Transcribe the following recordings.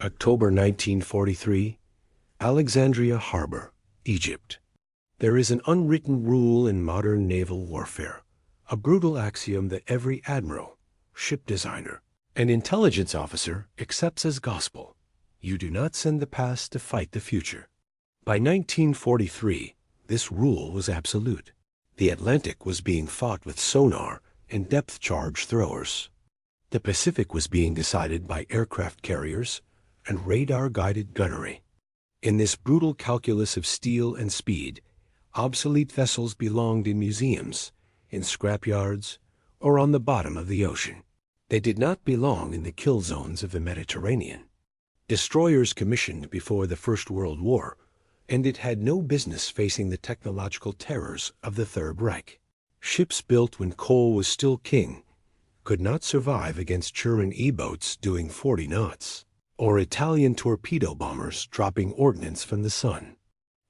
October 1943, Alexandria Harbor, Egypt. There is an unwritten rule in modern naval warfare, a brutal axiom that every admiral, ship designer, and intelligence officer accepts as gospel. You do not send the past to fight the future. By 1943, this rule was absolute. The Atlantic was being fought with sonar and depth charge throwers. The Pacific was being decided by aircraft carriers and radar-guided gunnery. In this brutal calculus of steel and speed, obsolete vessels belonged in museums, in scrapyards, or on the bottom of the ocean. They did not belong in the kill zones of the Mediterranean. Destroyers commissioned before the First World War, and it had no business facing the technological terrors of the Third Reich. Ships built when coal was still king could not survive against German E-boats doing 40 knots, or Italian torpedo bombers dropping ordnance from the sun.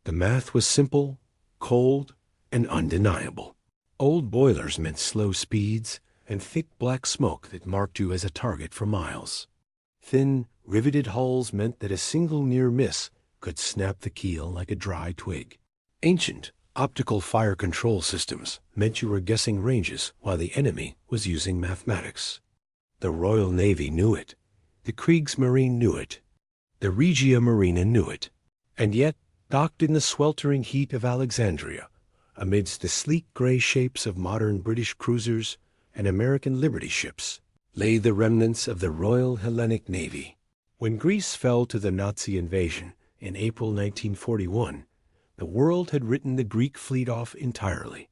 The math was simple, cold, and undeniable. Old boilers meant slow speeds and thick black smoke that marked you as a target for miles. Thin, riveted hulls meant that a single near miss could snap the keel like a dry twig. Ancient, optical fire control systems meant you were guessing ranges while the enemy was using mathematics. The Royal Navy knew it. The Kriegsmarine knew it. The Regia Marina knew it. And yet, docked in the sweltering heat of Alexandria, amidst the sleek gray shapes of modern British cruisers and American Liberty ships, lay the remnants of the Royal Hellenic Navy. When Greece fell to the Nazi invasion in April 1941, the world had written the Greek fleet off entirely.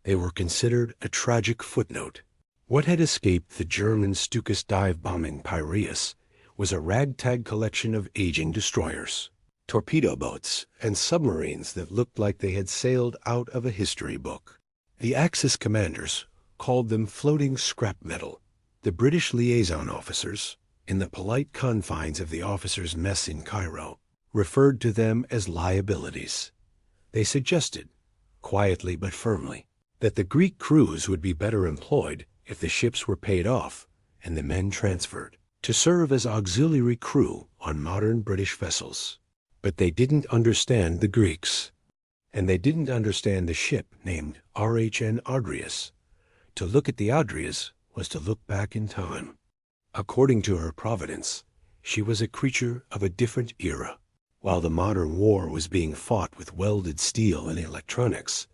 They were considered a tragic footnote. What had escaped the German Stukas dive-bombing Piraeus was a ragtag collection of aging destroyers, torpedo boats, and submarines that looked like they had sailed out of a history book. The Axis commanders called them floating scrap metal. The British liaison officers, in the polite confines of the officers' mess in Cairo, referred to them as liabilities. They suggested, quietly but firmly, that the Greek crews would be better employed if the ships were paid off and the men transferred to serve as auxiliary crew on modern British vessels. But they didn't understand the Greeks, and they didn't understand the ship named RHN Adrias. To look at the Adrias was to look back in time. According to her providence, she was a creature of a different era. While the modern war was being fought with welded steel and electronics,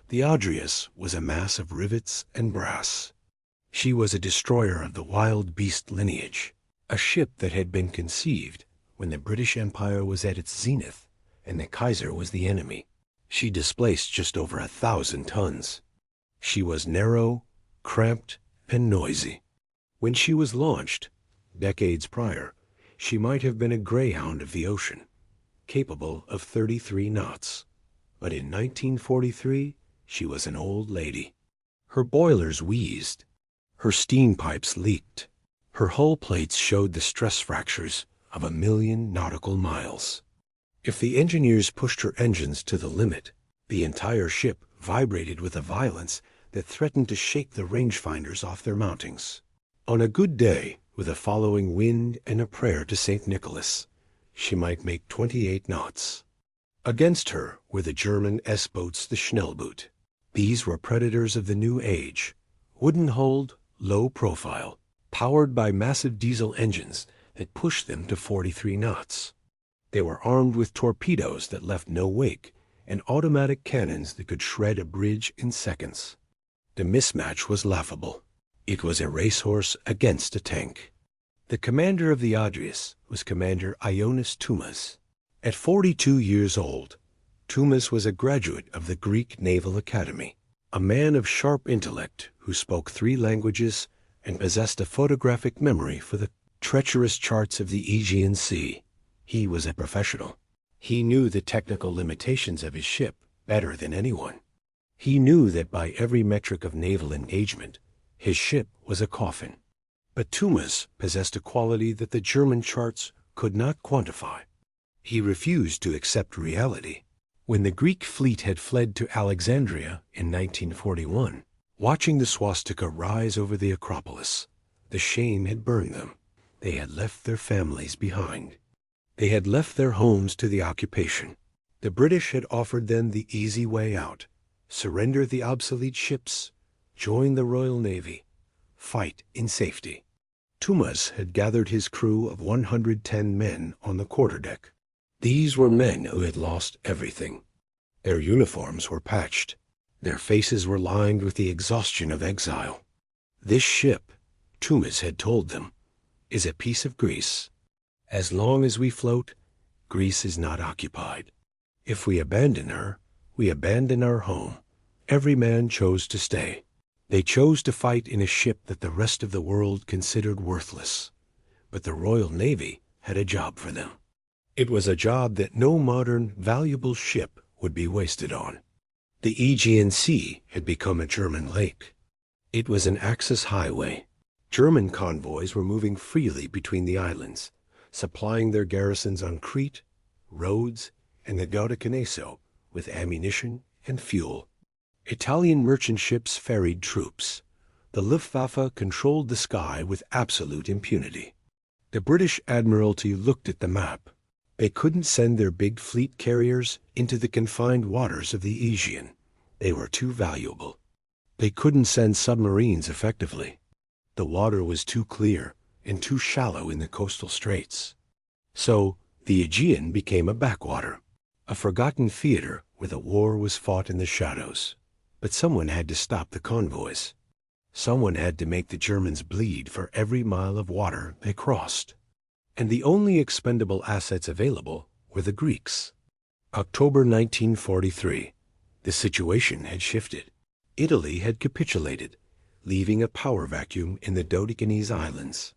the Adrias was a mass of rivets and brass. She was a destroyer of the wild beast lineage, a ship that had been conceived when the British Empire was at its zenith and the Kaiser was the enemy. She displaced just over 1,000 tons. She was narrow, cramped, and noisy. When she was launched, decades prior, she might have been a greyhound of the ocean, capable of 33 knots. But in 1943, she was an old lady. Her boilers wheezed. Her steam pipes leaked. Her hull plates showed the stress fractures of 1,000,000 nautical miles. If the engineers pushed her engines to the limit, the entire ship vibrated with a violence that threatened to shake the rangefinders off their mountings. On a good day, with a following wind and a prayer to St. Nicholas, she might make 28 knots. Against her were the German S-boats, the Schnellboot. These were predators of the new age, wooden-hulled, low-profile, powered by massive diesel engines that pushed them to 43 knots. They were armed with torpedoes that left no wake and automatic cannons that could shred a bridge in seconds. The mismatch was laughable. It was a racehorse against a tank. The commander of the Adrias was Commander Ioannis Toumas. At 42 years old, Toumas was a graduate of the Greek Naval Academy, a man of sharp intellect who spoke 3 languages and possessed a photographic memory for the treacherous charts of the Aegean Sea. He was a professional. He knew the technical limitations of his ship better than anyone. He knew that by every metric of naval engagement, his ship was a coffin. But Toumas possessed a quality that the German charts could not quantify. He refused to accept reality. When the Greek fleet had fled to Alexandria in 1941, watching the swastika rise over the Acropolis, the shame had burned them. They had left their families behind. They had left their homes to the occupation. The British had offered them the easy way out: surrender the obsolete ships, join the Royal Navy, fight in safety. Tumas had gathered his crew of 110 men on the quarterdeck. These were men who had lost everything. Their uniforms were patched. Their faces were lined with the exhaustion of exile. This ship, Tumas had told them, is a piece of Greece. As long as we float, Greece is not occupied. If we abandon her, we abandon our home. Every man chose to stay. They chose to fight in a ship that the rest of the world considered worthless. But the Royal Navy had a job for them. It was a job that no modern, valuable ship would be wasted on. The Aegean Sea had become a German lake. It was an Axis highway. German convoys were moving freely between the islands, supplying their garrisons on Crete, Rhodes, and the Gautokineso with ammunition and fuel. Italian merchant ships ferried troops. The Luftwaffe controlled the sky with absolute impunity. The British Admiralty looked at the map. They couldn't send their big fleet carriers into the confined waters of the Aegean. They were too valuable. They couldn't send submarines effectively. The water was too clear and too shallow in the coastal straits. So the Aegean became a backwater, a forgotten theater where the war was fought in the shadows. But someone had to stop the convoys. Someone had to make the Germans bleed for every mile of water they crossed. And the only expendable assets available were the Greeks. October 1943. The situation had shifted. Italy had capitulated, leaving a power vacuum in the Dodecanese Islands.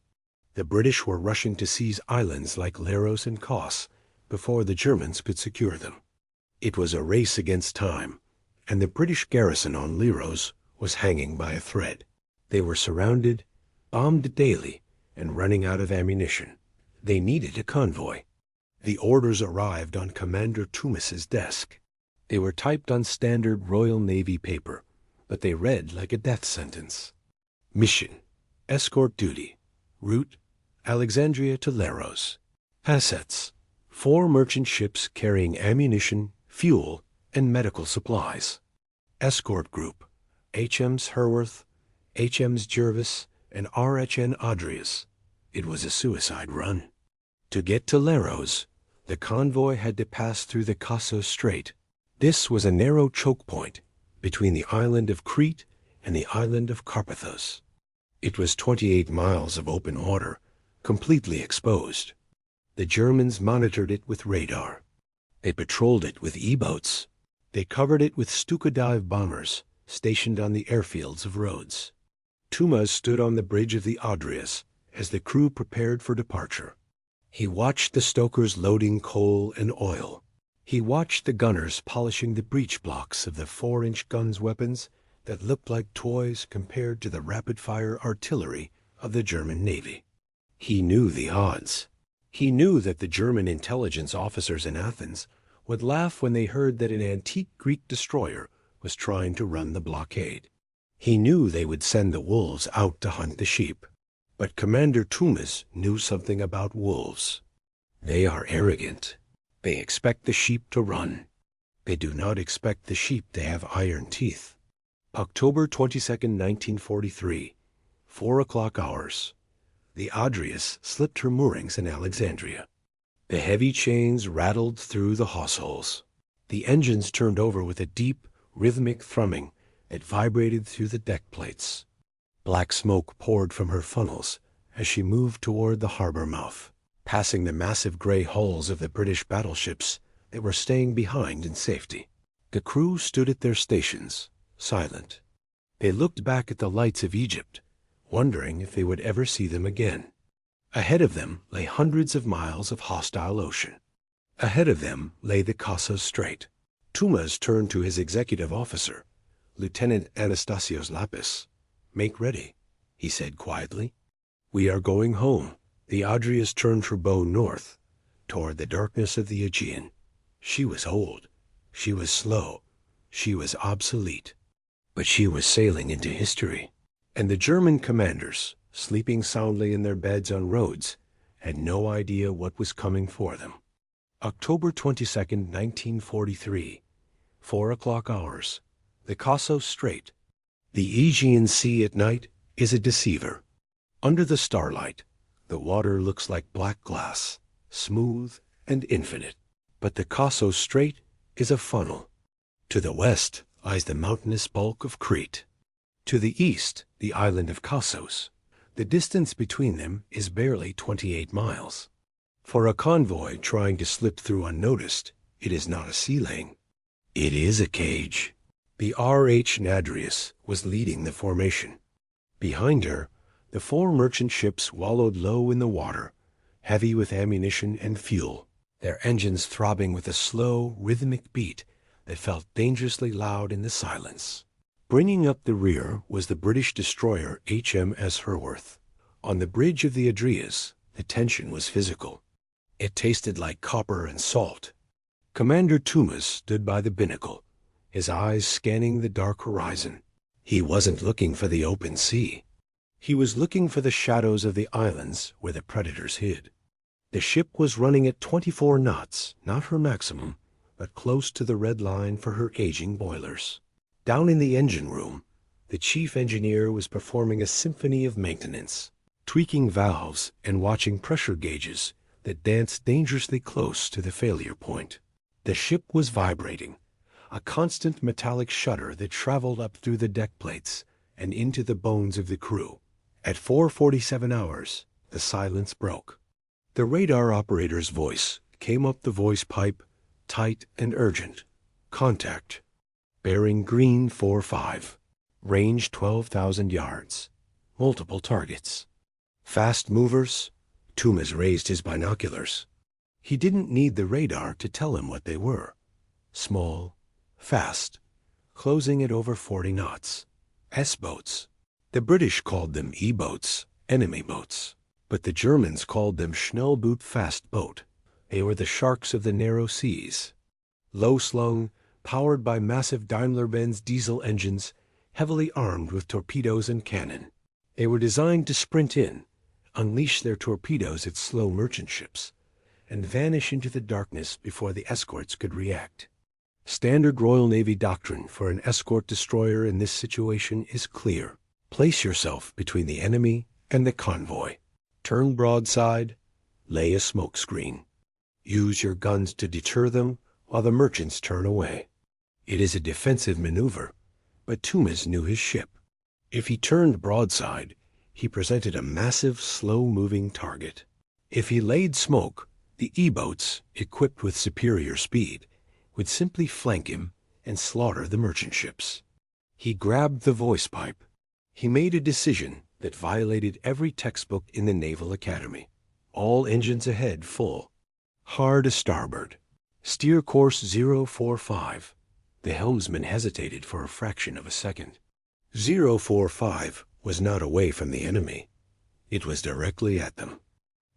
The British were rushing to seize islands like Leros and Kos before the Germans could secure them. It was a race against time, and the British garrison on Leros was hanging by a thread. They were surrounded, bombed daily, and running out of ammunition. They needed a convoy. The orders arrived on Commander Tumas's desk. They were typed on standard Royal Navy paper, but they read like a death sentence. Mission: escort duty. Route: Alexandria to Leros. Assets: 4 merchant ships carrying ammunition, fuel, and medical supplies. Escort group: HMs Herworth, HMs Jervis, and RHN Adrias. It was a suicide run. To get to Leros, the convoy had to pass through the Kossos Strait. This was a narrow choke point between the island of Crete and the island of Carpathos. It was 28 miles of open water, completely exposed. The Germans monitored it with radar. They patrolled it with E-boats. They covered it with Stuka dive bombers stationed on the airfields of Rhodes. Tumas stood on the bridge of the Adrias as the crew prepared for departure. He watched the stokers loading coal and oil. He watched the gunners polishing the breech blocks of the 4-inch guns weapons that looked like toys compared to the rapid-fire artillery of the German Navy. He knew the odds. He knew that the German intelligence officers in Athens would laugh when they heard that an antique Greek destroyer was trying to run the blockade. He knew they would send the wolves out to hunt the sheep. But Commander Tumas knew something about wolves. They are arrogant. They expect the sheep to run. They do not expect the sheep to have iron teeth. October 22, 1943, 4 o'clock hours. The Adrias slipped her moorings in Alexandria. The heavy chains rattled through the hawse holes. The engines turned over with a deep, rhythmic thrumming that vibrated through the deck plates. Black smoke poured from her funnels as she moved toward the harbor mouth, passing the massive gray hulls of the British battleships that were staying behind in safety. The crew stood at their stations, silent. They looked back at the lights of Egypt, wondering if they would ever see them again. Ahead of them lay hundreds of miles of hostile ocean. Ahead of them lay the Kossos Strait. Tumas turned to his executive officer, Lieutenant Anastasios Lapis. "Make ready," he said quietly. "We are going home." The Adrias turned her bow north, toward the darkness of the Aegean. She was old. She was slow. She was obsolete. But she was sailing into history. And the German commanders, sleeping soundly in their beds on roads, had no idea what was coming for them. October 22nd, 1943, 4 o'clock hours, the Casso Strait. The Aegean Sea at night is a deceiver. Under the starlight, the water looks like black glass, smooth and infinite. But the Casso Strait is a funnel. To the west lies the mountainous bulk of Crete. To the east, the island of Cassos. The distance between them is barely 28 miles. For a convoy trying to slip through unnoticed, it is not a sea lane. It is a cage. The R.H. Nadrius was leading the formation. Behind her, the 4 merchant ships wallowed low in the water, heavy with ammunition and fuel, their engines throbbing with a slow, rhythmic beat that felt dangerously loud in the silence. Bringing up the rear was the British destroyer HMS Herworth. On the bridge of the Adrias, the tension was physical. It tasted like copper and salt. Commander Tumas stood by the binnacle, his eyes scanning the dark horizon. He wasn't looking for the open sea. He was looking for the shadows of the islands where the predators hid. The ship was running at 24 knots, not her maximum, but close to the red line for her aging boilers. Down in the engine room, the chief engineer was performing a symphony of maintenance, tweaking valves and watching pressure gauges that danced dangerously close to the failure point. The ship was vibrating, a constant metallic shudder that traveled up through the deck plates and into the bones of the crew. At 4:47 hours, the silence broke. The radar operator's voice came up the voice pipe, tight and urgent. Contact. Bearing green 45. Range 12,000 yards. Multiple targets. Fast movers. Tumas raised his binoculars. He didn't need the radar to tell him what they were. Small, fast, closing at over 40 knots. S-boats. The British called them E-boats, enemy boats. But the Germans called them Schnellboot fast boat. They were the sharks of the narrow seas. Low-slung, powered by massive Daimler-Benz diesel engines, heavily armed with torpedoes and cannon. They were designed to sprint in, unleash their torpedoes at slow merchant ships, and vanish into the darkness before the escorts could react. Standard Royal Navy doctrine for an escort destroyer in this situation is clear. Place yourself between the enemy and the convoy. Turn broadside, lay a smoke screen. Use your guns to deter them while the merchants turn away. It is a defensive maneuver, but Tumas knew his ship. If he turned broadside, he presented a massive, slow-moving target. If he laid smoke, the E-boats, equipped with superior speed, would simply flank him and slaughter the merchant ships. He grabbed the voice pipe. He made a decision that violated every textbook in the Naval Academy. All engines ahead full. Hard a starboard. Steer course 045. The helmsman hesitated for a fraction of a second. 045 was not away from the enemy. It was directly at them.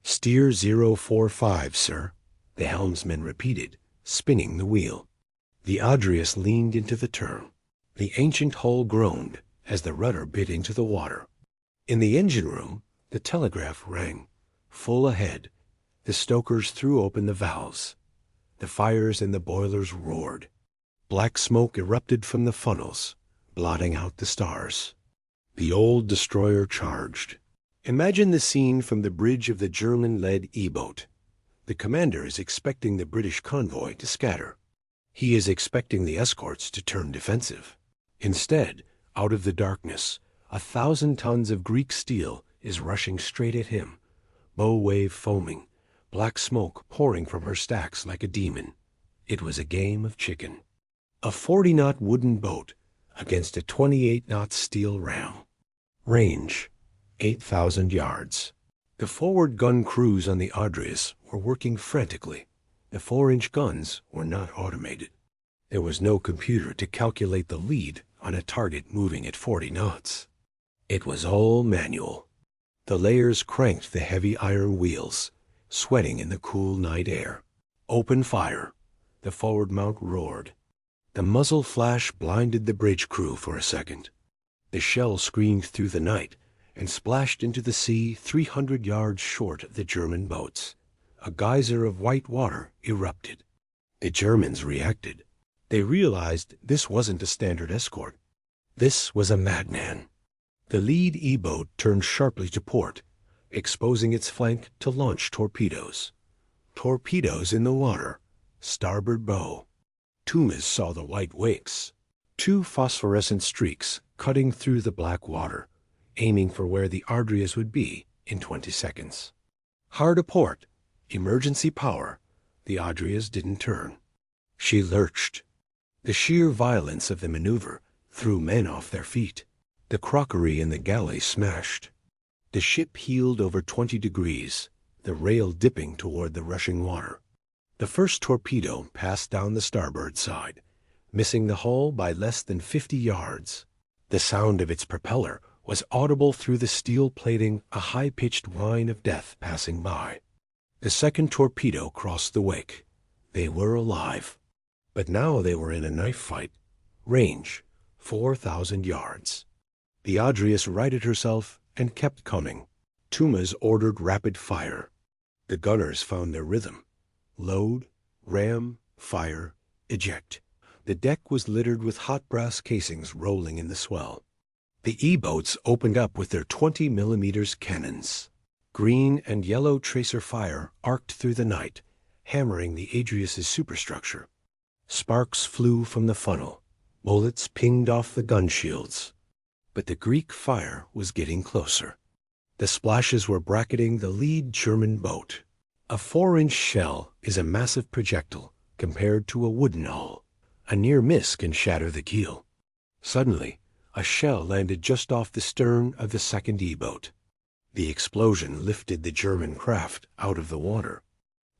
Steer 045, sir, the helmsman repeated, spinning the wheel. The Adrias leaned into the turn. The ancient hull groaned as the rudder bit into the water. In the engine room, the telegraph rang. Full ahead, the stokers threw open the valves. The fires in the boilers roared. Black smoke erupted from the funnels, blotting out the stars. The old destroyer charged. Imagine the scene from the bridge of the German-led E-boat. The commander is expecting the British convoy to scatter. He is expecting the escorts to turn defensive. Instead, out of the darkness, 1,000 tons of Greek steel is rushing straight at him, bow wave foaming, black smoke pouring from her stacks like a demon. It was a game of chicken. A 40-knot wooden boat against a 28-knot steel ram. Range, 8,000 yards. The forward gun crews on the Adrias were working frantically. The 4-inch guns were not automated. There was no computer to calculate the lead on a target moving at 40 knots. It was all manual. The layers cranked the heavy iron wheels, sweating in the cool night air. Open fire. The forward mount roared. The muzzle flash blinded the bridge crew for a second. The shell screamed through the night and splashed into the sea 300 yards short of the German boats. A geyser of white water erupted. The Germans reacted. They realized this wasn't a standard escort. This was a madman. The lead E-boat turned sharply to port, exposing its flank to launch torpedoes. Torpedoes in the water, starboard bow. Tumas saw the white wakes, two phosphorescent streaks cutting through the black water, aiming for where the Ardrias would be in 20 seconds. Hard a port, emergency power, the Ardrias didn't turn. She lurched. The sheer violence of the maneuver threw men off their feet. The crockery in the galley smashed. The ship heeled over 20 degrees, the rail dipping toward the rushing water. The first torpedo passed down the starboard side, missing the hull by less than 50 yards. The sound of its propeller was audible through the steel plating, a high-pitched whine of death passing by. The second torpedo crossed the wake. They were alive. But now they were in a knife fight. Range, 4,000 yards. The Ardrias righted herself and kept coming. Tumas ordered rapid fire. The gunners found their rhythm. Load, ram, fire, eject. The deck was littered with hot brass casings rolling in the swell. The E-boats opened up with their 20mm cannons. Green and yellow tracer fire arced through the night, hammering the Aegean superstructure. Sparks flew from the funnel. Bullets pinged off the gun shields. But the Greek fire was getting closer. The splashes were bracketing the lead German boat. A 4-inch shell is a massive projectile compared to a wooden hull. A near miss can shatter the keel. Suddenly, a shell landed just off the stern of the second E-boat. The explosion lifted the German craft out of the water.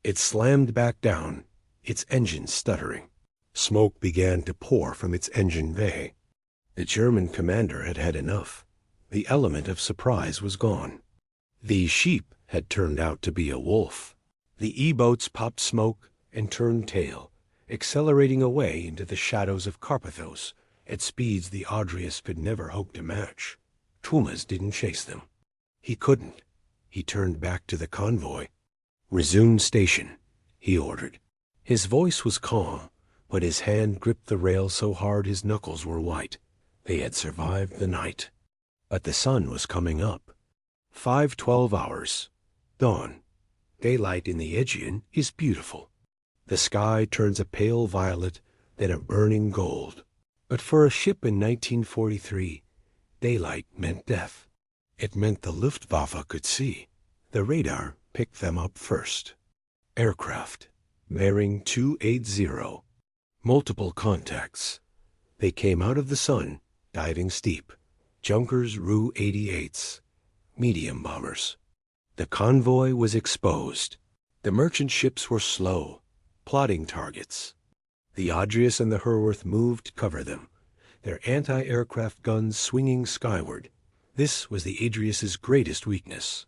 It slammed back down, its engine stuttering. Smoke began to pour from its engine bay. The German commander had had enough. The element of surprise was gone. The sheep had turned out to be a wolf. The E-boats popped smoke and turned tail, accelerating away into the shadows of Carpathos at speeds the Ardrias could never hope to match. Tumas didn't chase them. He couldn't. He turned back to the convoy. "Resume station," he ordered. His voice was calm, but his hand gripped the rail so hard his knuckles were white. They had survived the night. But the sun was coming up. 5 hours. Dawn. Daylight in the Aegean is beautiful. The sky turns a pale violet, then a burning gold. But for a ship in 1943, daylight meant death. It meant the Luftwaffe could see. The radar picked them up first. Aircraft. Bearing 280. Multiple contacts. They came out of the sun, diving steep. Junkers Ru 88s. Medium bombers. The convoy was exposed. The merchant ships were slow, plotting targets. The Ardrias and the Herworth moved to cover them, their anti-aircraft guns swinging skyward. This was the Aegean's greatest weakness.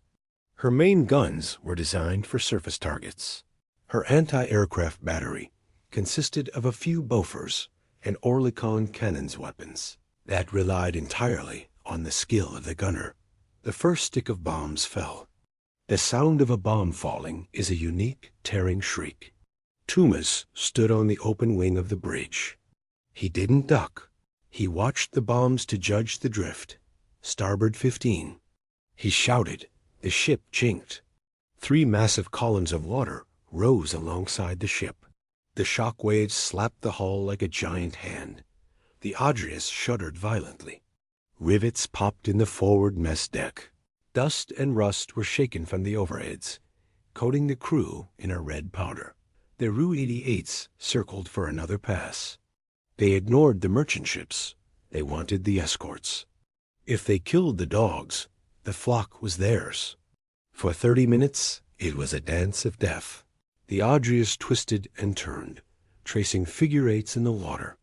Her main guns were designed for surface targets. Her anti-aircraft battery consisted of a few Bofors and Oerlikon cannons weapons that relied entirely on the skill of the gunner. The first stick of bombs fell. The sound of a bomb falling is a unique, tearing shriek. Tumas stood on the open wing of the bridge. He didn't duck. He watched the bombs to judge the drift. Starboard 15. He shouted. The ship chinked. 3 massive columns of water rose alongside the ship. The shock waves slapped the hull like a giant hand. The Ardrias shuddered violently. Rivets popped in the forward mess deck. Dust and rust were shaken from the overheads, coating the crew in a red powder. The Ru 88s circled for another pass. They ignored the merchant ships. They wanted the escorts. If they killed the dogs, the flock was theirs. For 30 minutes, it was a dance of death. The Ardrias twisted and turned, tracing figure eights in the water.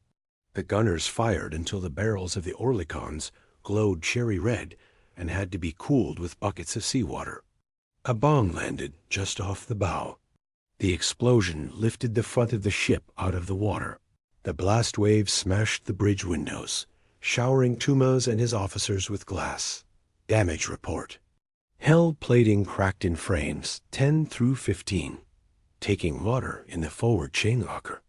The gunners fired until the barrels of the Oerlikons glowed cherry red and had to be cooled with buckets of seawater. A bomb landed just off the bow. The explosion lifted the front of the ship out of the water. The blast wave smashed the bridge windows, showering Tumas and his officers with glass. Damage report. Hull plating cracked in frames 10 through 15, taking water in the forward chain locker.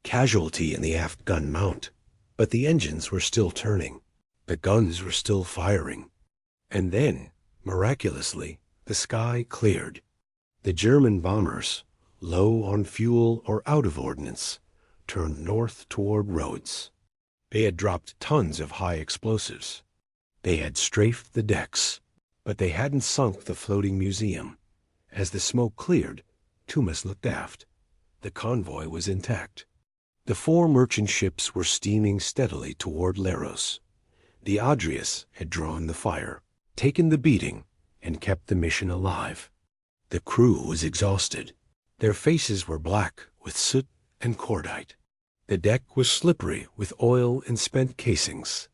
Casualty in the aft gun mount, but the engines were still turning. The guns were still firing. And then, miraculously, the sky cleared. The German bombers, low on fuel or out of ordnance, turned north toward Rhodes. They had dropped tons of high explosives. They had strafed the decks, but they hadn't sunk the floating museum. As the smoke cleared, Tumas looked aft. The convoy was intact. The 4 merchant ships were steaming steadily toward Leros. The Adrias had drawn the fire, taken the beating, and kept the mission alive. The crew was exhausted. Their faces were black with soot and cordite. The deck was slippery with oil and spent casings.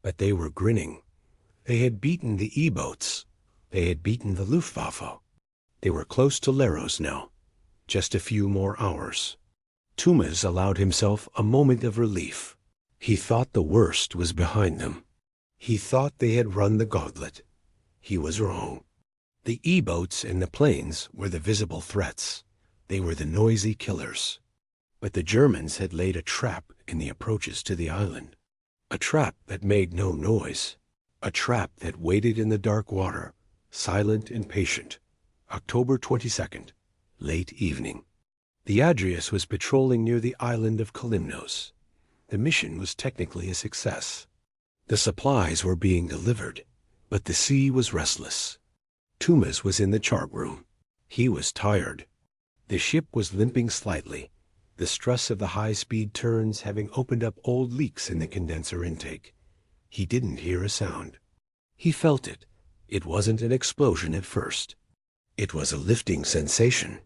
But they were grinning. They had beaten the E-boats. They had beaten the Luftwaffe. They were close to Leros now. Just a few more hours. Tumas allowed himself a moment of relief. He thought the worst was behind them. He thought they had run the gauntlet. He was wrong. The E-boats and the planes were the visible threats. They were the noisy killers. But the Germans had laid a trap in the approaches to the island. A trap that made no noise. A trap that waited in the dark water, silent and patient. October 22nd, late evening. The Adrias was patrolling near the island of Kalymnos. The mission was technically a success. The supplies were being delivered, but the sea was restless. Tumas was in the chart room. He was tired. The ship was limping slightly, the stress of the high-speed turns having opened up old leaks in the condenser intake. He didn't hear a sound. He felt it. It wasn't an explosion at first. It was a lifting sensation,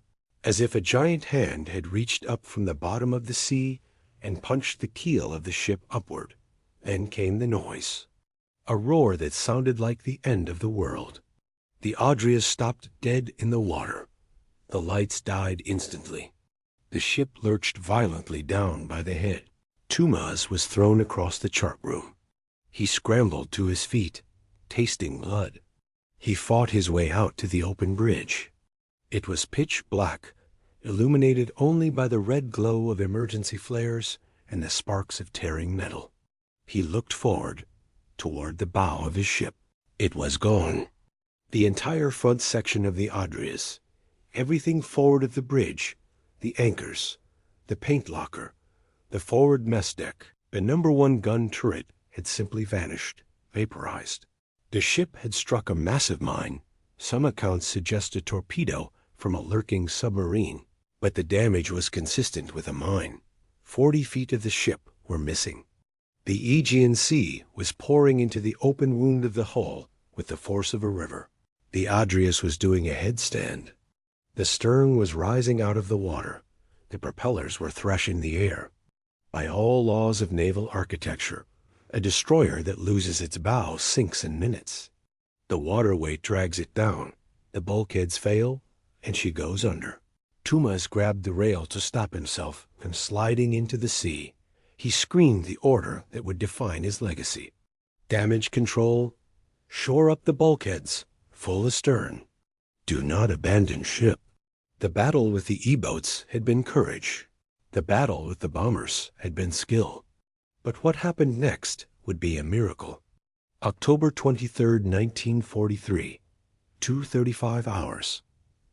as if a giant hand had reached up from the bottom of the sea and punched the keel of the ship upward. Then came the noise, a roar that sounded like the end of the world. The Adrias stopped dead in the water. The lights died instantly. The ship lurched violently down by the head. Tumas was thrown across the chart room. He scrambled to his feet, tasting blood. He fought his way out to the open bridge. It was pitch black, illuminated only by the red glow of emergency flares and the sparks of tearing metal. He looked forward, toward the bow of his ship. It was gone. The entire front section of the Adrias, everything forward of the bridge, the anchors, the paint locker, the forward mess deck, the number 1 gun turret had simply vanished, vaporized. The ship had struck a massive mine. Some accounts suggest a torpedo from a lurking submarine, but the damage was consistent with a mine. 40 feet of the ship were missing. The Aegean Sea was pouring into the open wound of the hull with the force of a river. The Adrias was doing a headstand. The stern was rising out of the water. The propellers were thrashing the air. By all laws of naval architecture, a destroyer that loses its bow sinks in minutes. The water weight drags it down. The bulkheads fail, and she goes under. Tumas grabbed the rail to stop himself from sliding into the sea. He screamed the order that would define his legacy. Damage control. Shore up the bulkheads. Full astern. Do not abandon ship. The battle with the E-boats had been courage. The battle with the bombers had been skill. But what happened next would be a miracle. October 23rd, 1943. 2:35 hours.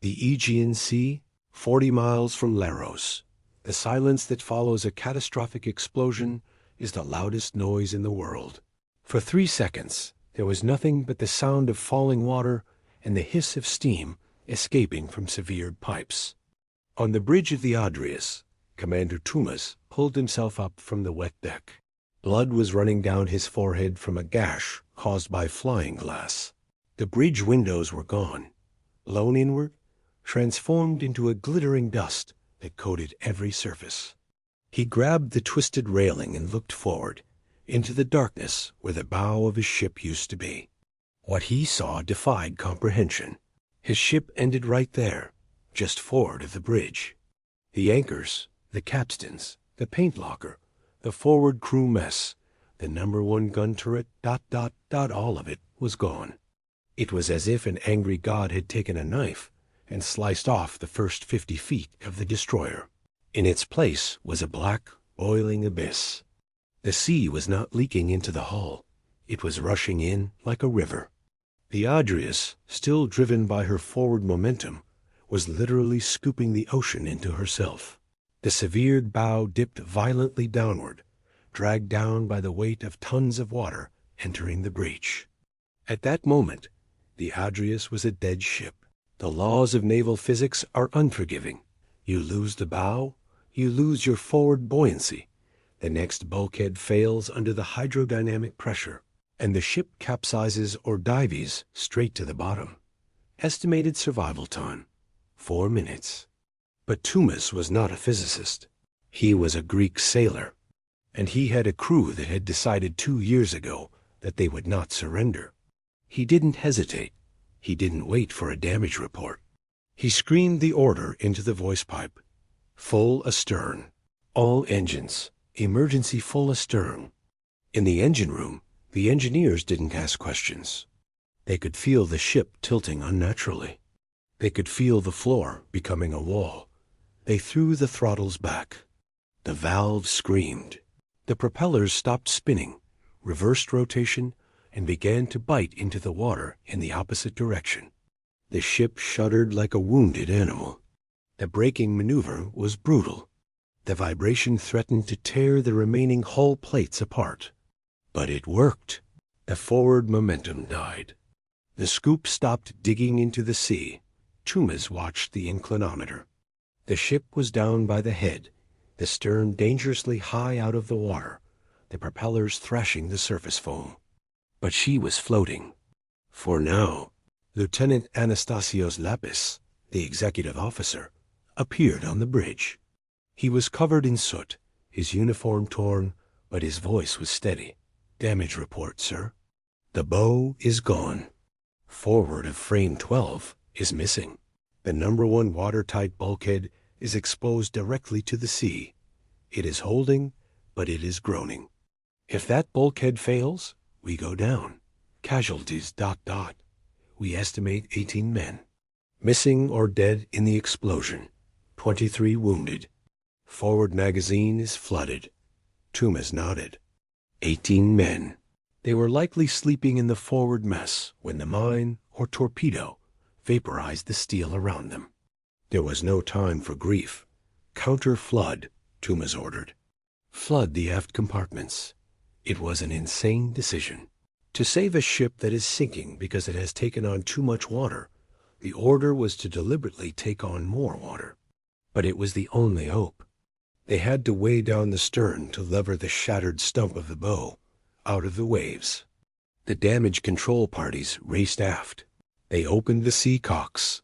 The Aegean Sea, 40 miles from Leros. The silence that follows a catastrophic explosion is the loudest noise in the world. For 3 seconds, there was nothing but the sound of falling water and the hiss of steam escaping from severed pipes. On the bridge of the Adrias, Commander Tumas pulled himself up from the wet deck. Blood was running down his forehead from a gash caused by flying glass. The bridge windows were gone, blown inward, transformed into a glittering dust that coated every surface. He grabbed the twisted railing and looked forward, into the darkness where the bow of his ship used to be. What he saw defied comprehension. His ship ended right there, just forward of the bridge. The anchors, the capstans, the paint locker, the forward crew mess, the number 1 gun turret, all of it was gone. It was as if an angry god had taken a knife and sliced off the first 50 feet of the destroyer. In its place was a black, boiling abyss. The sea was not leaking into the hull. It was rushing in like a river. The Adrius, still driven by her forward momentum, was literally scooping the ocean into herself. The severed bow dipped violently downward, dragged down by the weight of tons of water entering the breach. At that moment, the Adrius was a dead ship. The laws of naval physics are unforgiving. You lose the bow, you lose your forward buoyancy. The next bulkhead fails under the hydrodynamic pressure, and the ship capsizes or dives straight to the bottom. Estimated survival time, 4 minutes. But Tumas was not a physicist. He was a Greek sailor, and he had a crew that had decided 2 years ago that they would not surrender. He didn't hesitate. He didn't wait for a damage report. He screamed the order into the voice pipe. Full astern. All engines. Emergency full astern. In the engine room, the engineers didn't ask questions. They could feel the ship tilting unnaturally. They could feel the floor becoming a wall. They threw the throttles back. The valves screamed. The propellers stopped spinning, reversed rotation, and began to bite into the water in the opposite direction. The ship shuddered like a wounded animal. The braking maneuver was brutal. The vibration threatened to tear the remaining hull plates apart. But it worked. The forward momentum died. The scoop stopped digging into the sea. Tumas watched the inclinometer. The ship was down by the head, the stern dangerously high out of the water, the propellers thrashing the surface foam. But she was floating. For now, Lieutenant Anastasios Lapis, the executive officer, appeared on the bridge. He was covered in soot, his uniform torn, but his voice was steady. Damage report, sir. The bow is gone. Forward of frame 12 is missing. The number 1 watertight bulkhead is exposed directly to the sea. It is holding, but it is groaning. If that bulkhead fails, we go down. Casualties ... We estimate 18 men. Missing or dead in the explosion. 23 wounded. Forward magazine is flooded. Tumas nodded. 18 men. They were likely sleeping in the forward mess when the mine or torpedo vaporized the steel around them. There was no time for grief. Counter-flood, Tumas ordered. Flood the aft compartments. It was an insane decision. To save a ship that is sinking because it has taken on too much water, the order was to deliberately take on more water. But it was the only hope. They had to weigh down the stern to lever the shattered stump of the bow out of the waves. The damage control parties raced aft. They opened the sea cocks.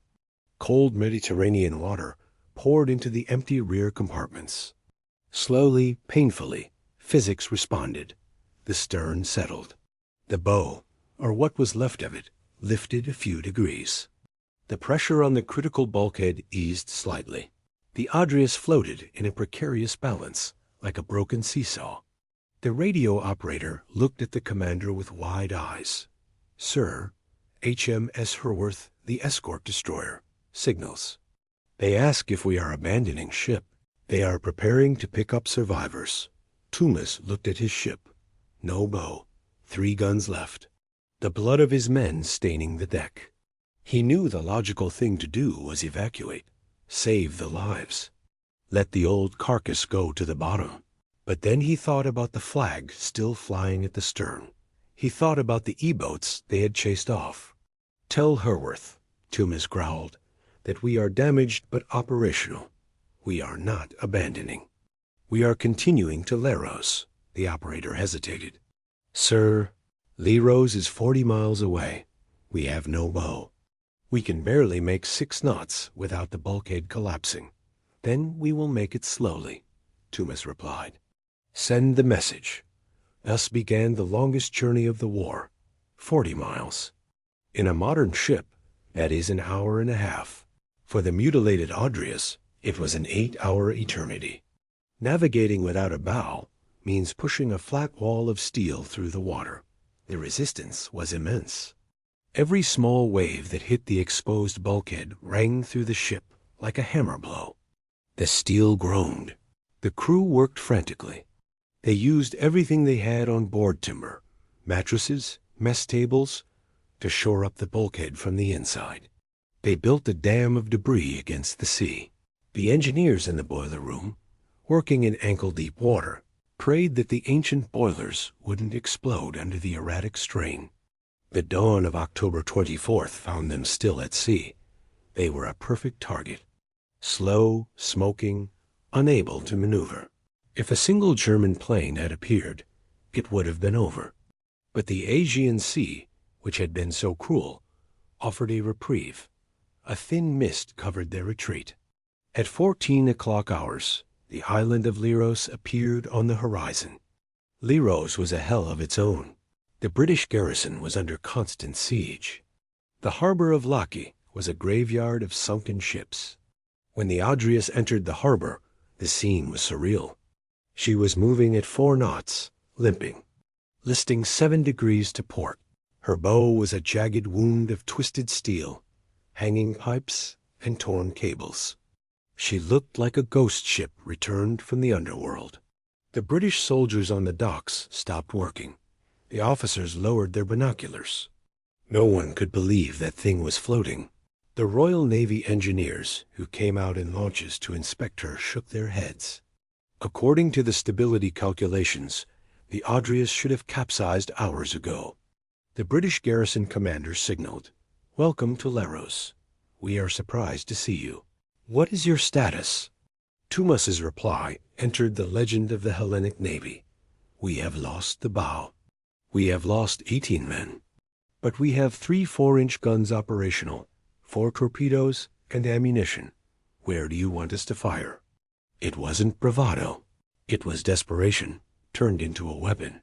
Cold Mediterranean water poured into the empty rear compartments. Slowly, painfully, physics responded. The stern settled. The bow, or what was left of it, lifted a few degrees. The pressure on the critical bulkhead eased slightly. The Adrius floated in a precarious balance, like a broken seesaw. The radio operator looked at the commander with wide eyes. Sir, HMS Herworth, the escort destroyer, signals. They ask if we are abandoning ship. They are preparing to pick up survivors. Tumas looked at his ship. No bow. 3 guns left. The blood of his men staining the deck. He knew the logical thing to do was evacuate. Save the lives. Let the old carcass go to the bottom. But then he thought about the flag still flying at the stern. He thought about the E-boats they had chased off. Tell Herworth, Tumas growled, that we are damaged but operational. We are not abandoning. We are continuing to Leros. The operator hesitated. Sir, Leros is 40 miles away. We have no bow. We can barely make 6 knots without the bulkhead collapsing. Then we will make it slowly, Tumas replied. Send the message. Thus began the longest journey of the war, 40 miles. In a modern ship, that is an hour and a half. For the mutilated Adrius, it was an 8-hour eternity. Navigating without a bow means pushing a flat wall of steel through the water. The resistance was immense. Every small wave that hit the exposed bulkhead rang through the ship like a hammer blow. The steel groaned. The crew worked frantically. They used everything they had on board timber, mattresses, mess tables, to shore up the bulkhead from the inside. They built a dam of debris against the sea. The engineers in the boiler room, working in ankle-deep water, prayed that the ancient boilers wouldn't explode under the erratic strain. The dawn of October 24th found them still at sea. They were a perfect target. Slow, smoking, unable to maneuver. If a single German plane had appeared, it would have been over. But the Aegean Sea, which had been so cruel, offered a reprieve. A thin mist covered their retreat. At 14 o'clock hours, the island of Leros appeared on the horizon. Leros was a hell of its own. The British garrison was under constant siege. The harbor of Laki was a graveyard of sunken ships. When the Adrias entered the harbor, the scene was surreal. She was moving at 4 knots, limping, listing 7 degrees to port. Her bow was a jagged wound of twisted steel, hanging pipes and torn cables. She looked like a ghost ship returned from the underworld. The British soldiers on the docks stopped working. The officers lowered their binoculars. No one could believe that thing was floating. The Royal Navy engineers who came out in launches to inspect her shook their heads. According to the stability calculations, the Adrias should have capsized hours ago. The British garrison commander signaled, "Welcome to Leros. We are surprised to see you. What is your status?" Tumas's reply entered the legend of the Hellenic Navy. "We have lost the bow. We have lost 18 men. But we have 3 4-inch guns operational, 4 torpedoes, and ammunition. Where do you want us to fire?" It wasn't bravado. It was desperation, turned into a weapon.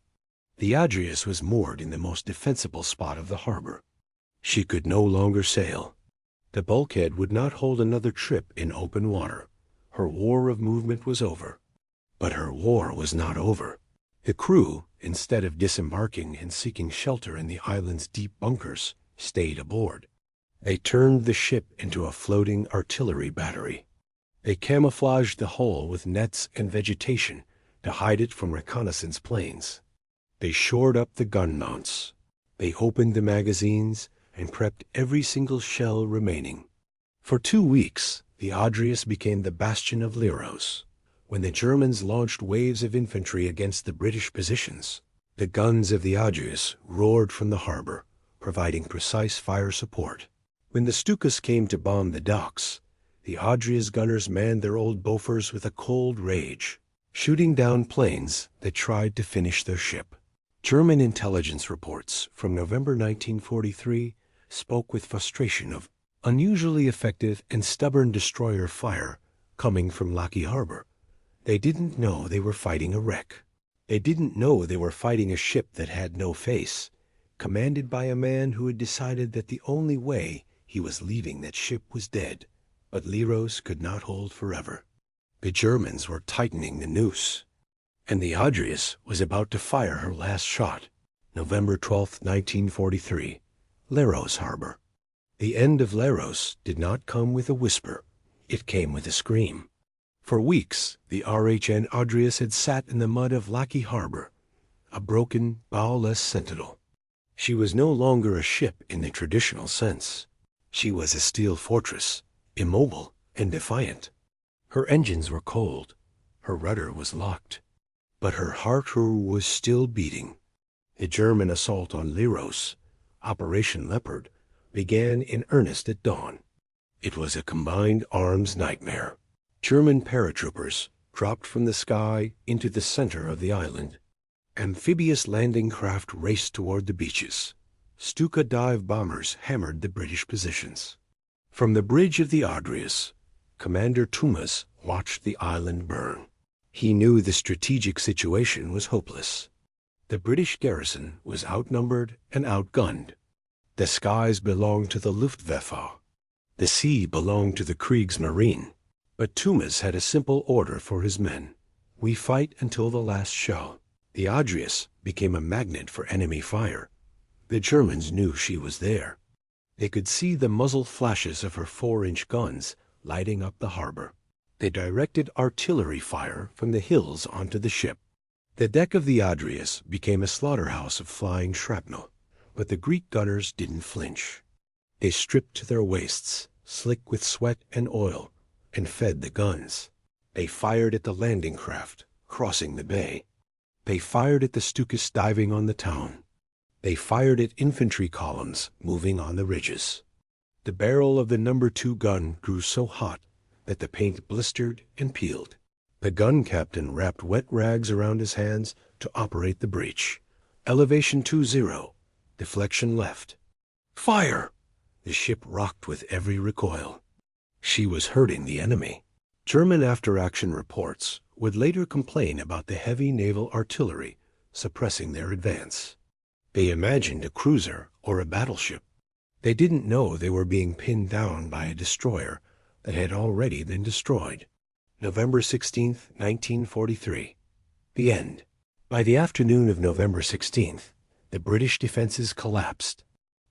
The Adrias was moored in the most defensible spot of the harbor. She could no longer sail. The bulkhead would not hold another trip in open water. Her war of movement was over. But her war was not over. The crew, instead of disembarking and seeking shelter in the island's deep bunkers, stayed aboard. They turned the ship into a floating artillery battery. They camouflaged the hull with nets and vegetation to hide it from reconnaissance planes. They shored up the gun mounts. They opened the magazines and prepped every single shell remaining. For 2 weeks, the Adrias became the bastion of Leros. When the Germans launched waves of infantry against the British positions, the guns of the Adrias roared from the harbor, providing precise fire support. When the Stukas came to bomb the docks, the Adrias gunners manned their old Bofors with a cold rage, shooting down planes that tried to finish their ship. German intelligence reports from November 1943 spoke with frustration of unusually effective and stubborn destroyer fire coming from Laki Harbor. They didn't know they were fighting a wreck. They didn't know they were fighting a ship that had no face, commanded by a man who had decided that the only way he was leaving that ship was dead. But Leros could not hold forever. The Germans were tightening the noose, and the Adrias was about to fire her last shot. November 12, 1943, Leros Harbor. The end of Leros did not come with a whisper. It came with a scream. For weeks, the RHN Adrias had sat in the mud of Laki Harbor, a broken, bowless sentinel. She was no longer a ship in the traditional sense. She was a steel fortress, immobile and defiant. Her engines were cold. Her rudder was locked. But her heart was still beating. The German assault on Leros, Operation Leopard, began in earnest at dawn. It was a combined arms nightmare. German paratroopers dropped from the sky into the center of the island. Amphibious landing craft raced toward the beaches. Stuka dive bombers hammered the British positions. From the bridge of the Adrias, Commander Tumas watched the island burn. He knew the strategic situation was hopeless. The British garrison was outnumbered and outgunned. The skies belonged to the Luftwaffe. The sea belonged to the Kriegsmarine. But Tumas had a simple order for his men. We fight until the last shell. The Adrias became a magnet for enemy fire. The Germans knew she was there. They could see the muzzle flashes of her 4-inch guns lighting up the harbor. They directed artillery fire from the hills onto the ship. The deck of the Adrias became a slaughterhouse of flying shrapnel, but the Greek gunners didn't flinch. They stripped to their waists, slick with sweat and oil, and fed the guns. They fired at the landing craft, crossing the bay. They fired at the Stukas diving on the town. They fired at infantry columns moving on the ridges. The barrel of the No. 2 gun grew so hot that the paint blistered and peeled. The gun captain wrapped wet rags around his hands to operate the breech. Elevation 20, deflection left. Fire! The ship rocked with every recoil. She was hurting the enemy. German after-action reports would later complain about the heavy naval artillery suppressing their advance. They imagined a cruiser or a battleship. They didn't know they were being pinned down by a destroyer that had already been destroyed. November 16, 1943. The end. By the afternoon of November 16th, the British defenses collapsed.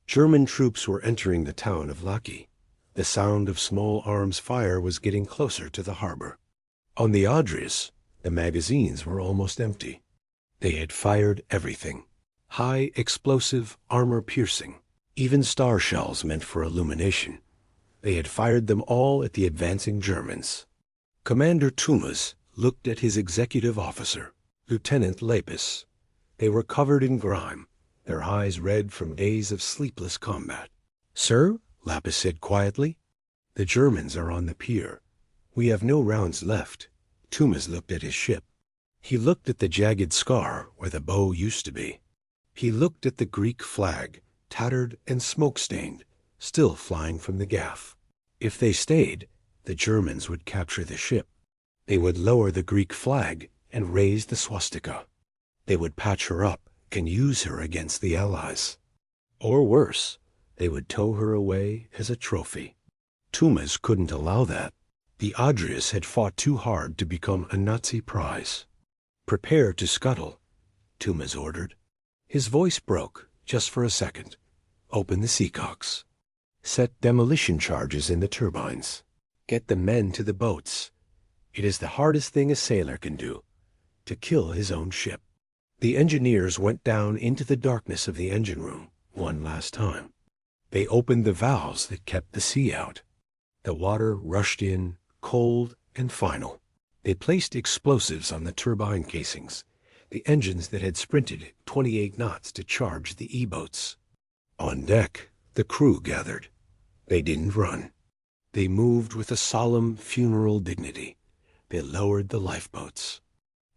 German troops were entering the town of Laki. The sound of small arms fire was getting closer to the harbor. On the Adrias, the magazines were almost empty. They had fired everything. High explosive, armor-piercing, even star shells meant for illumination. They had fired them all at the advancing Germans. Commander Tumas looked at his executive officer, Lieutenant Lapis. They were covered in grime, their eyes red from days of sleepless combat. "Sir," Lapis said quietly, "the Germans are on the pier. We have no rounds left." Tumas looked at his ship. He looked at the jagged scar where the bow used to be. He looked at the Greek flag, tattered and smoke-stained, still flying from the gaff. If they stayed, the Germans would capture the ship. They would lower the Greek flag and raise the swastika. They would patch her up and use her against the Allies. Or worse, they would tow her away as a trophy. Tumas couldn't allow that. The Adrias had fought too hard to become a Nazi prize. "Prepare to scuttle," Tumas ordered. His voice broke, just for a second. "Open the seacocks. Set demolition charges in the turbines. Get the men to the boats. It is the hardest thing a sailor can do, to kill his own ship." The engineers went down into the darkness of the engine room one last time. They opened the valves that kept the sea out. The water rushed in, cold and final. They placed explosives on the turbine casings, the engines that had sprinted 28 knots to charge the E-boats. On deck, the crew gathered. They didn't run. They moved with a solemn funeral dignity. They lowered the lifeboats.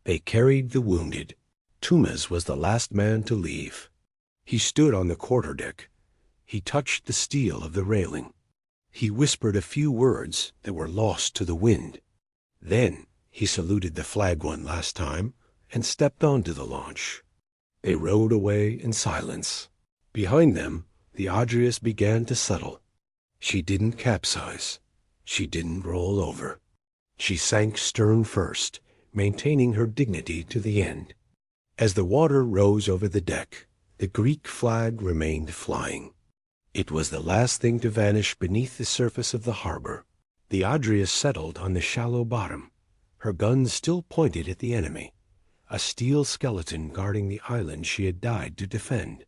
They carried the wounded. Tumas was the last man to leave. He stood on the quarterdeck. He touched the steel of the railing. He whispered a few words that were lost to the wind. Then he saluted the flag one last time and stepped onto the launch. They rowed away in silence. Behind them, the Adrias began to settle. She didn't capsize. She didn't roll over. She sank stern first, maintaining her dignity to the end. As the water rose over the deck, the Greek flag remained flying. It was the last thing to vanish beneath the surface of the harbor. The Adrias settled on the shallow bottom, her guns still pointed at the enemy, a steel skeleton guarding the island she had died to defend.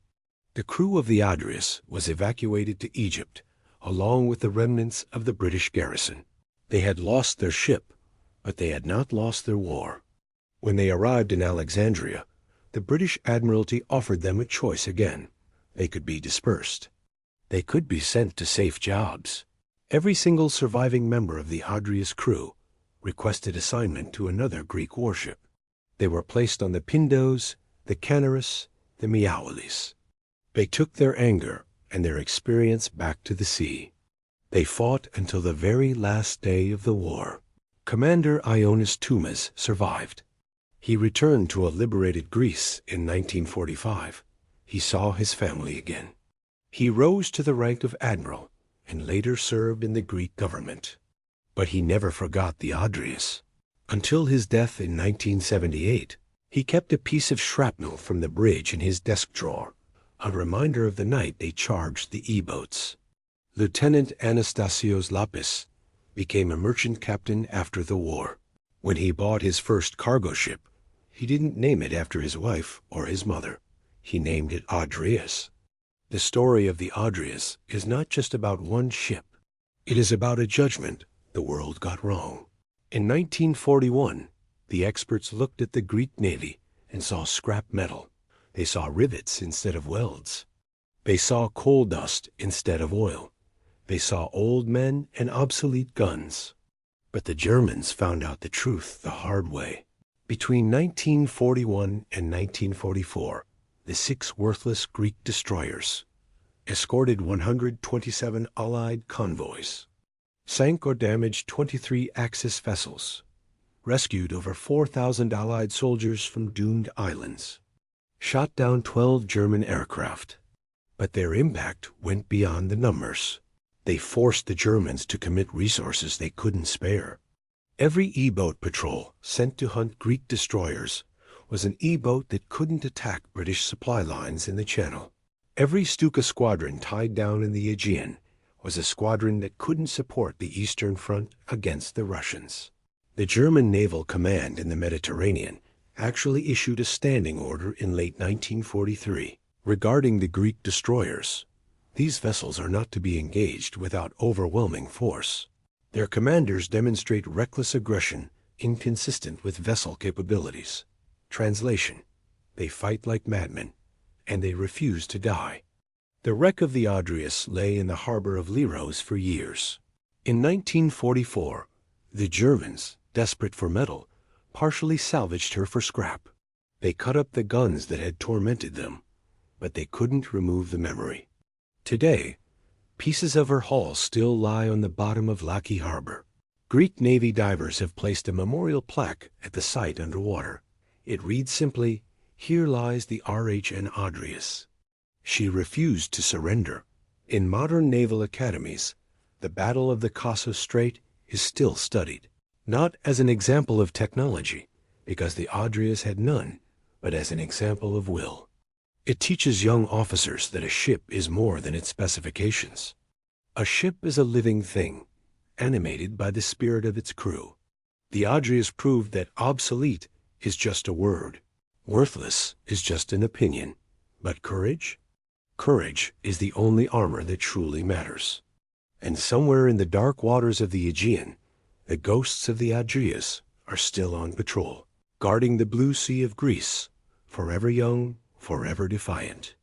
The crew of the Adrias was evacuated to Egypt, along with the remnants of the British garrison. They had lost their ship, but they had not lost their war. When they arrived in Alexandria, the British Admiralty offered them a choice again. They could be dispersed. They could be sent to safe jobs. Every single surviving member of the Adrias crew requested assignment to another Greek warship. They were placed on the Pindos, the Canaris, the Miaolis. They took their anger and their experience back to the sea. They fought until the very last day of the war. Commander Ioannis Tumas survived. He returned to a liberated Greece in 1945. He saw his family again. He rose to the rank of admiral and later served in the Greek government. But he never forgot the Adrias. Until his death in 1978, he kept a piece of shrapnel from the bridge in his desk drawer, a reminder of the night they charged the E-boats. Lieutenant Anastasios Lapis became a merchant captain after the war. When he bought his first cargo ship, he didn't name it after his wife or his mother. He named it Adrias. The story of the Adrias is not just about one ship. It is about a judgment the world got wrong. In 1941, the experts looked at the Greek Navy and saw scrap metal. They saw rivets instead of welds. They saw coal dust instead of oil. They saw old men and obsolete guns. But the Germans found out the truth the hard way. Between 1941 and 1944, the 6 worthless Greek destroyers escorted 127 Allied convoys, sank or damaged 23 Axis vessels, rescued over 4,000 Allied soldiers from doomed islands, shot down 12 German aircraft. But their impact went beyond the numbers. They forced the Germans to commit resources they couldn't spare. Every E-boat patrol sent to hunt Greek destroyers was an E-boat that couldn't attack British supply lines in the Channel. Every Stuka squadron tied down in the Aegean was a squadron that couldn't support the Eastern Front against the Russians. The German Naval Command in the Mediterranean actually issued a standing order in late 1943 regarding the Greek destroyers. These vessels are not to be engaged without overwhelming force. Their commanders demonstrate reckless aggression inconsistent with vessel capabilities. Translation: they fight like madmen, and they refuse to die. The wreck of the Adrias lay in the harbor of Leros for years. In 1944, the Germans, desperate for metal, partially salvaged her for scrap. They cut up the guns that had tormented them, but they couldn't remove the memory. Today, pieces of her hull still lie on the bottom of Laki Harbor. Greek Navy divers have placed a memorial plaque at the site underwater. It reads simply, "Here lies the RHN Adrias." She refused to surrender. In modern naval academies, the Battle of the Kassa Strait is still studied, not as an example of technology, because the Adrias had none, but as an example of will. It teaches young officers that a ship is more than its specifications. A ship is a living thing, animated by the spirit of its crew. The Adrias proved that obsolete is just a word. Worthless is just an opinion. But courage? Courage is the only armor that truly matters. And somewhere in the dark waters of the Aegean, the ghosts of the Adrias are still on patrol, guarding the blue sea of Greece, forever young, forever defiant.